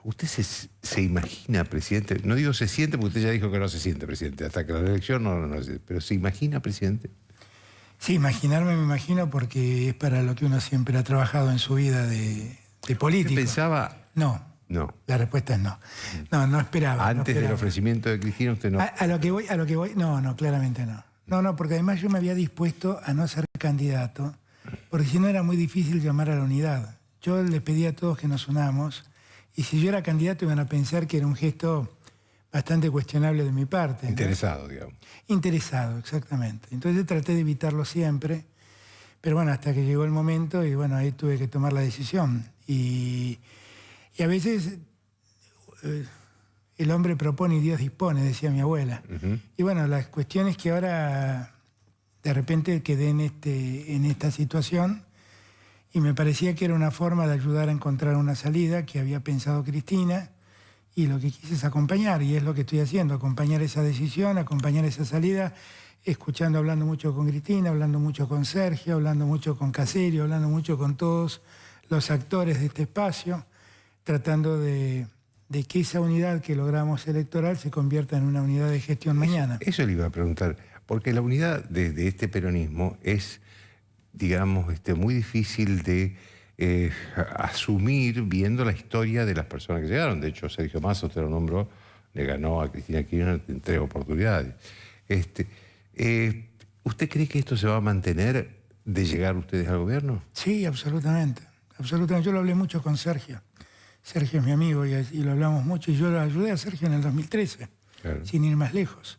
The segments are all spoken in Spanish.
¿Usted se imagina presidente? No digo se siente, porque usted ya dijo que no se siente presidente. Hasta que la elección no pero ¿se imagina presidente? Sí, imaginarme me imagino porque es para lo que uno siempre ha trabajado en su vida de político. ¿Usted pensaba? No. No. La respuesta es no. No esperaba. Antes del ofrecimiento de Cristina usted no. A lo que voy, no, claramente no. No, porque además yo me había dispuesto a no ser candidato, porque si no era muy difícil llamar a la unidad. Yo le pedí a todos que nos unamos, y si yo era candidato iban a pensar que era un gesto bastante cuestionable de mi parte. Interesado, digamos. Interesado, exactamente. Entonces traté de evitarlo siempre, pero bueno, hasta que llegó el momento y bueno, ahí tuve que tomar la decisión. Y a veces el hombre propone y Dios dispone, decía mi abuela. Y bueno, la cuestión es que ahora de repente quedé en esta situación y me parecía que era una forma de ayudar a encontrar una salida que había pensado Cristina, y lo que quise es acompañar, y es lo que estoy haciendo, acompañar esa decisión, acompañar esa salida, escuchando, hablando mucho con Cristina, hablando mucho con Sergio, hablando mucho con Caserio, hablando mucho con todos los actores de este espacio, tratando de que esa unidad que logramos electoral se convierta en una unidad de gestión mañana. Eso le iba a preguntar, porque la unidad de este peronismo es, digamos, muy difícil de asumir viendo la historia de las personas que llegaron. De hecho, Sergio Massa, usted lo nombró, le ganó a Cristina Kirchner en 3 oportunidades. ¿Usted cree que esto se va a mantener de llegar ustedes al gobierno? Sí, absolutamente. Absolutamente. Yo lo hablé mucho con Sergio. Sergio es mi amigo y lo hablamos mucho, y yo lo ayudé a Sergio en el 2013, claro, sin ir más lejos.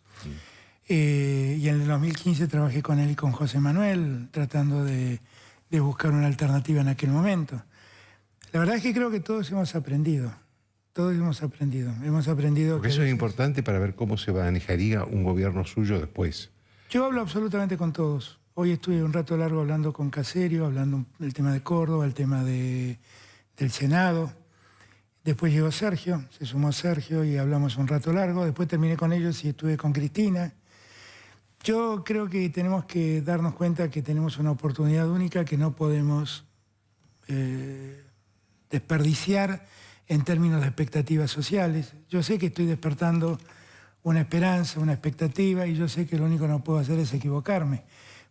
Y en el 2015 trabajé con él y con José Manuel, tratando de buscar una alternativa en aquel momento. La verdad es que creo que todos hemos aprendido. Todos hemos aprendido. Hemos aprendido. Porque eso es importante para ver cómo se manejaría un gobierno suyo después. Yo hablo absolutamente con todos. Hoy estuve un rato largo hablando con Caserio, hablando del tema de Córdoba, el tema del Senado. Después llegó Sergio, se sumó Sergio y hablamos un rato largo. Después terminé con ellos y estuve con Cristina. Yo creo que tenemos que darnos cuenta que tenemos una oportunidad única que no podemos desperdiciar en términos de expectativas sociales. Yo sé que estoy despertando una esperanza, una expectativa, y yo sé que lo único que no puedo hacer es equivocarme,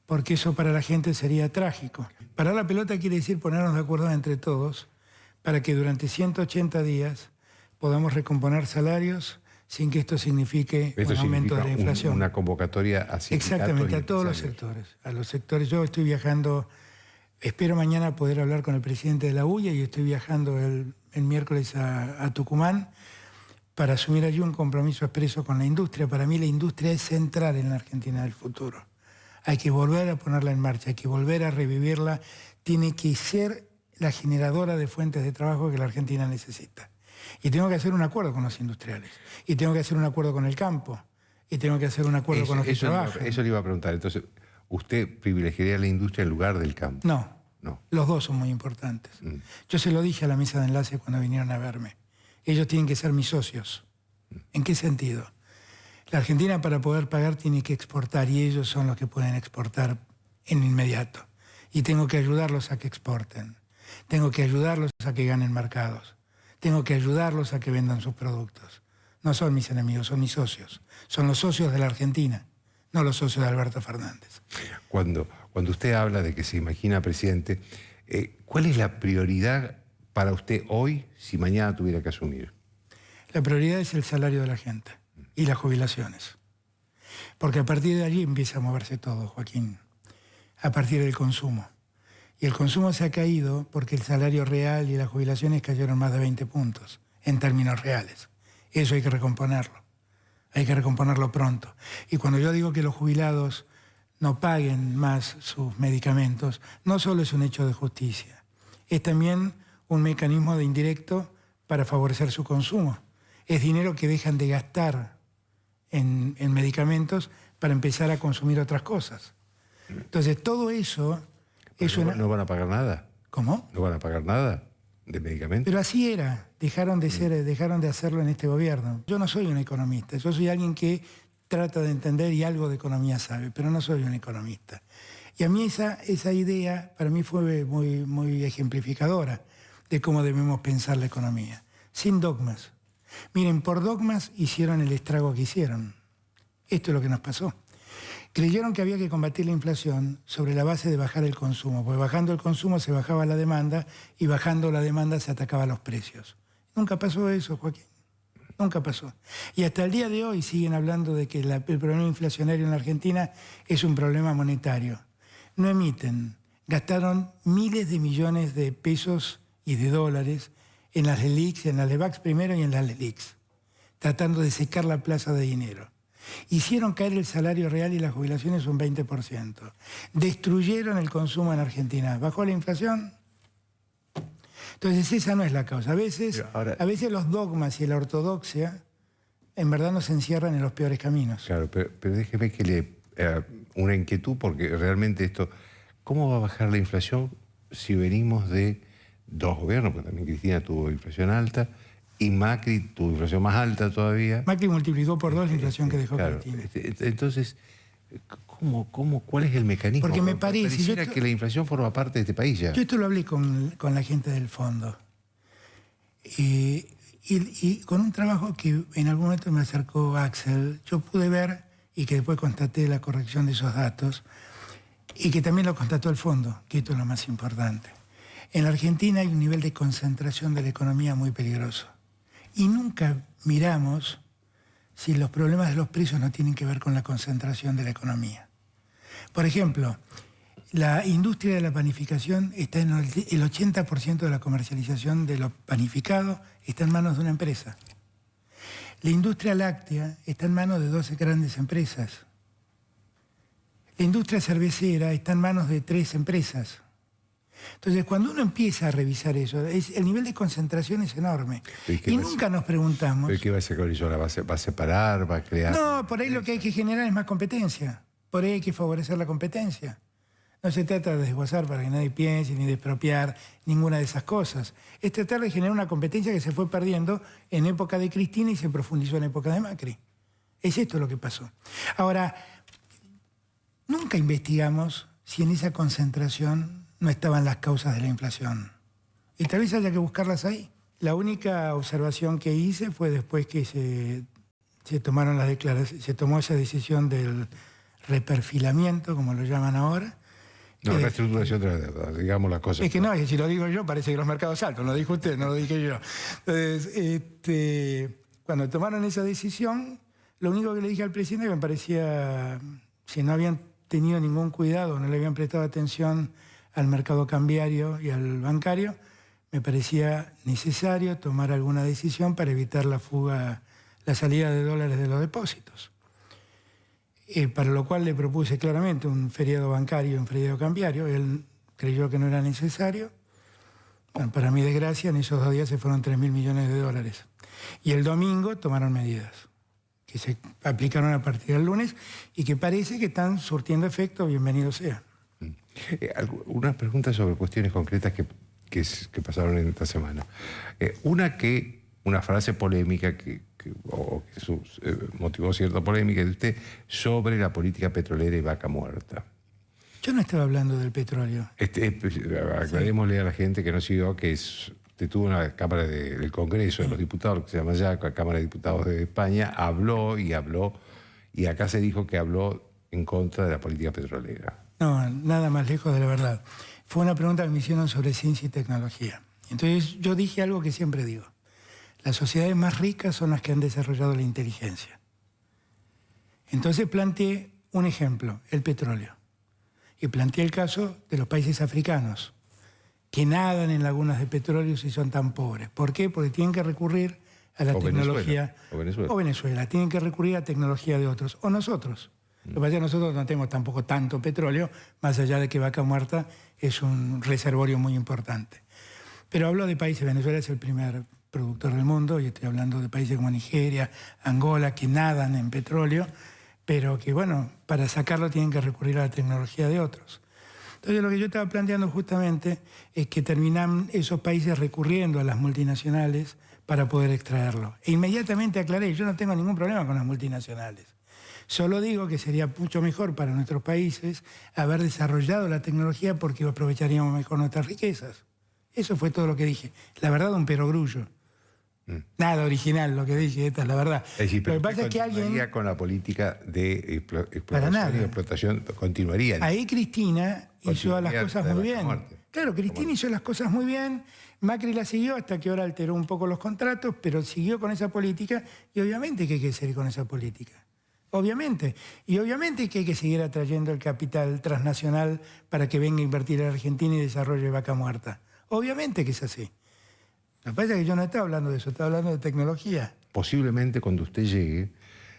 porque eso para la gente sería trágico. Parar la pelota quiere decir ponernos de acuerdo entre todos para que durante 180 días podamos recomponer salarios sin que esto signifique un aumento de la inflación. Una convocatoria a sindicatos. Exactamente, a todos los sectores. A los sectores. Yo estoy viajando, espero mañana poder hablar con el presidente de la UIA, y estoy viajando el miércoles a Tucumán para asumir allí un compromiso expreso con la industria. Para mí la industria es central en la Argentina del futuro. Hay que volver a ponerla en marcha, hay que volver a revivirla. Tiene que ser la generadora de fuentes de trabajo que la Argentina necesita. Y tengo que hacer un acuerdo con los industriales, y tengo que hacer un acuerdo con el campo, y tengo que hacer un acuerdo con los que trabajan. Eso le iba a preguntar. Entonces, ¿usted privilegiaría la industria en lugar del campo? No. Los dos son muy importantes. Yo se lo dije a la mesa de enlace cuando vinieron a verme. Ellos tienen que ser mis socios. ¿En qué sentido? La Argentina, para poder pagar, tiene que exportar, y ellos son los que pueden exportar en inmediato. Y tengo que ayudarlos a que exporten. Tengo que ayudarlos a que ganen mercados. Tengo que ayudarlos a que vendan sus productos. No son mis enemigos, son mis socios. Son los socios de la Argentina, no los socios de Alberto Fernández. Cuando usted habla de que se imagina presidente, ¿cuál es la prioridad para usted hoy si mañana tuviera que asumir? La prioridad es el salario de la gente y las jubilaciones. Porque a partir de allí empieza a moverse todo, Joaquín. A partir del consumo. Y el consumo se ha caído porque el salario real y las jubilaciones cayeron más de 20 puntos en términos reales. Eso hay que recomponerlo. Hay que recomponerlo pronto. Y cuando yo digo que los jubilados no paguen más sus medicamentos, no solo es un hecho de justicia, es también un mecanismo de indirecto para favorecer su consumo. Es dinero que dejan de gastar en medicamentos para empezar a consumir otras cosas. Entonces, todo eso... ¿No van a pagar nada? ¿Cómo? ¿No van a pagar nada de medicamentos? Pero así era. Dejaron de hacerlo en este gobierno. Yo no soy un economista. Yo soy alguien que trata de entender y algo de economía sabe, pero no soy un economista. Y a mí esa idea para mí fue muy ejemplificadora de cómo debemos pensar la economía. sin dogmas. Miren, por dogmas hicieron el estrago que hicieron. Esto es lo que nos pasó. Creyeron que había que combatir la inflación sobre la base de bajar el consumo, porque bajando el consumo se bajaba la demanda y bajando la demanda se atacaban los precios. Nunca pasó eso, Joaquín. Nunca pasó. Y hasta el día de hoy siguen hablando de que el problema inflacionario en la Argentina es un problema monetario. No emiten. Gastaron miles de millones de pesos y de dólares en las LELIQs, en las LEVAQs primero y en las LELIQs, tratando de secar la plaza de dinero. Hicieron caer el salario real y las jubilaciones un 20%. Destruyeron el consumo en Argentina. ¿Bajó la inflación? Entonces esa no es la causa. A veces los dogmas y la ortodoxia en verdad nos encierran en los peores caminos. Claro, pero déjeme que le... una inquietud, porque realmente esto... ¿Cómo va a bajar la inflación si venimos de dos gobiernos? Porque también Cristina tuvo inflación alta y Macri tuvo inflación más alta todavía. Macri multiplicó por 2 la inflación que dejó claro, Cristina. Entonces, ¿cuál es el mecanismo? Porque me parece... Pareciera que la inflación forma parte de este país ya. Yo esto lo hablé con la gente del fondo. Y con un trabajo que en algún momento me acercó Axel, yo pude ver, y que después constaté la corrección de esos datos, y que también lo constató el fondo, que esto es lo más importante. En la Argentina hay un nivel de concentración de la economía muy peligroso. Y nunca miramos si los problemas de los precios no tienen que ver con la concentración de la economía. Por ejemplo, la industria de la panificación está en el 80% de la comercialización de lo panificado está en manos de una empresa. La industria láctea está en manos de 12 grandes empresas. La industria cervecera está en manos de 3 empresas. Entonces, cuando uno empieza a revisar eso, el nivel de concentración es enorme. Y nunca nos preguntamos... ¿Pero qué va a hacer con eso? ¿Va a separar? ¿Va a crear...? No, por ahí lo que hay que generar es más competencia. Por ahí hay que favorecer la competencia. No se trata de desguazar para que nadie piense, ni de expropiar, ninguna de esas cosas. Es tratar de generar una competencia que se fue perdiendo en época de Cristina y se profundizó en época de Macri. Es esto lo que pasó. Ahora, nunca investigamos si en esa concentración no estaban las causas de la inflación. Y tal vez haya que buscarlas ahí. La única observación que hice fue después que se tomaron las declaraciones, se tomó esa decisión del reperfilamiento, como lo llaman ahora. No, reestructuración de la deuda, digamos las cosas. Es que no, es que si lo digo yo parece que los mercados saltan, lo dijo usted, no lo dije yo. Entonces, cuando tomaron esa decisión, lo único que le dije al presidente que me parecía, si no habían tenido ningún cuidado, no le habían prestado atención al mercado cambiario y al bancario, me parecía necesario tomar alguna decisión para evitar la fuga, la salida de dólares de los depósitos. Para lo cual le propuse claramente un feriado bancario y un feriado cambiario. Él creyó que no era necesario. Bueno, para mi desgracia, en esos 2 días se fueron 3.000 millones de dólares. Y el domingo tomaron medidas que se aplicaron a partir del lunes y que parece que están surtiendo efecto, bienvenido sea. Unas preguntas sobre cuestiones concretas que pasaron en esta semana. Una frase polémica que motivó cierta polémica de usted sobre la política petrolera y vaca muerta. Yo no estaba hablando del petróleo. Aclarémosle a la gente que no siguió que usted tuvo una Cámara del Congreso de los Diputados, que se llama ya la Cámara de Diputados de España, habló, y acá se dijo que habló en contra de la política petrolera. No, nada más lejos de la verdad. Fue una pregunta que me hicieron sobre ciencia y tecnología. Entonces yo dije algo que siempre digo. Las sociedades más ricas son las que han desarrollado la inteligencia. Entonces planteé un ejemplo, el petróleo. Y planteé el caso de los países africanos, que nadan en lagunas de petróleo y son tan pobres. ¿Por qué? Porque tienen que recurrir a la tecnología... O Venezuela. Tienen que recurrir a tecnología de otros. O nosotros. Lo que pasa es que nosotros no tenemos tampoco tanto petróleo, más allá de que Vaca Muerta es un reservorio muy importante. Pero hablo de países, Venezuela es el primer productor del mundo, y estoy hablando de países como Nigeria, Angola, que nadan en petróleo, pero que, bueno, para sacarlo tienen que recurrir a la tecnología de otros. Entonces, lo que yo estaba planteando justamente es que terminan esos países recurriendo a las multinacionales para poder extraerlo. E inmediatamente aclaré, yo no tengo ningún problema con las multinacionales. Solo digo que sería mucho mejor para nuestros países haber desarrollado la tecnología porque aprovecharíamos mejor nuestras riquezas. Eso fue todo lo que dije. La verdad, un perogrullo. Nada original lo que dije, esta es la verdad. Es decir, lo que pasa es que alguien con la política de para nada. explotación y explotación continuaría. Ahí Cristina hizo las cosas muy bien. Muerte. Claro, Cristina hizo las cosas muy bien, Macri la siguió hasta que ahora alteró un poco los contratos, pero siguió con esa política y obviamente que hay que seguir con esa política. Obviamente. Y obviamente que hay que seguir atrayendo el capital transnacional para que venga a invertir en Argentina y desarrolle Vaca Muerta. Obviamente que es así. Lo que pasa es que yo no estaba hablando de eso, estaba hablando de tecnología. Posiblemente cuando usted llegue,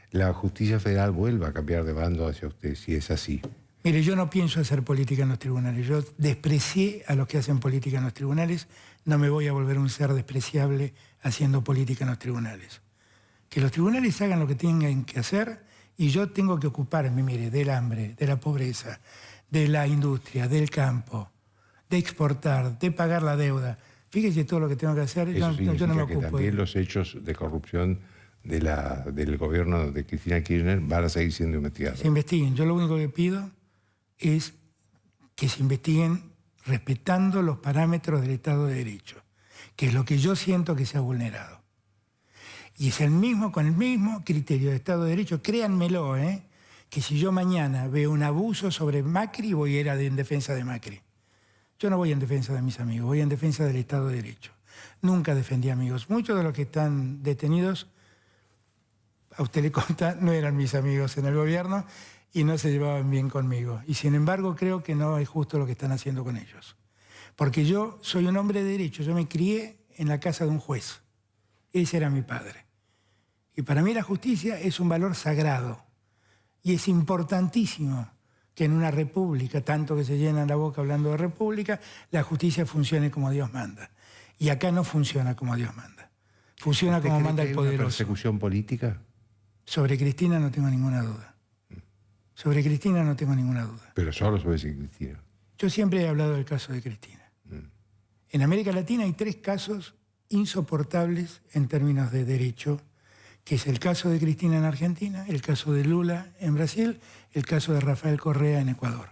la justicia federal vuelva a cambiar de bando hacia usted, si es así. Mire, yo no pienso hacer política en los tribunales. Yo desprecié a los que hacen política en los tribunales. No me voy a volver un ser despreciable haciendo política en los tribunales. Que los tribunales hagan lo que tengan que hacer y yo tengo que ocuparme, mire, del hambre, de la pobreza, de la industria, del campo, de exportar, de pagar la deuda. Fíjese todo lo que tengo que hacer. Eso yo no me ocupo. Que también los hechos de corrupción del gobierno de Cristina Kirchner van a seguir siendo investigados. Se investiguen. Yo lo único que pido es que se investiguen respetando los parámetros del Estado de Derecho, que es lo que yo siento que se ha vulnerado. Y es con el mismo criterio de Estado de Derecho, créanmelo, que si yo mañana veo un abuso sobre Macri, voy a ir en defensa de Macri. Yo no voy en defensa de mis amigos, voy en defensa del Estado de Derecho. Nunca defendí amigos. Muchos de los que están detenidos, a usted le consta, no eran mis amigos en el gobierno y no se llevaban bien conmigo. Y sin embargo creo que no es justo lo que están haciendo con ellos. Porque yo soy un hombre de derecho, yo me crié en la casa de un juez. Ese era mi padre. Y para mí la justicia es un valor sagrado. Y es importantísimo que en una república, tanto que se llenan la boca hablando de república, la justicia funcione como Dios manda. Y acá no funciona como Dios manda. Funciona como manda el poderoso. ¿Una persecución política? Sobre Cristina no tengo ninguna duda. Sobre Cristina no tengo ninguna duda. Pero solo sobre Cristina. Yo siempre he hablado del caso de Cristina. En América Latina hay 3 casos insoportables en términos de derecho, que es el caso de Cristina en Argentina, el caso de Lula en Brasil, el caso de Rafael Correa en Ecuador.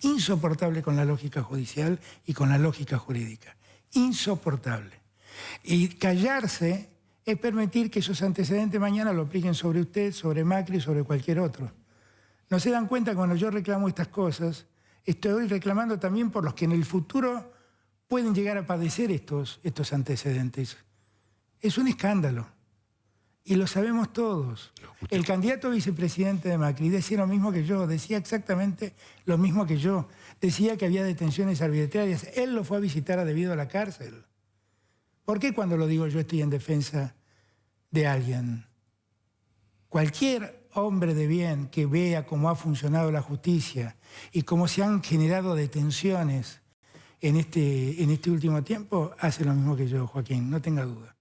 Insoportable con la lógica judicial y con la lógica jurídica. Insoportable. Y callarse es permitir que esos antecedentes mañana lo apliquen sobre usted, sobre Macri, sobre cualquier otro. ¿No se dan cuenta que cuando yo reclamo estas cosas, estoy reclamando también por los que en el futuro pueden llegar a padecer estos antecedentes? Es un escándalo. Y lo sabemos todos. El candidato a vicepresidente de Macri decía lo mismo que yo, decía exactamente lo mismo que yo. Decía que había detenciones arbitrarias. Él lo fue a visitar debido a la cárcel. ¿Por qué cuando lo digo yo estoy en defensa de alguien? Cualquier hombre de bien que vea cómo ha funcionado la justicia y cómo se han generado detenciones en este último tiempo, hace lo mismo que yo, Joaquín, no tenga duda.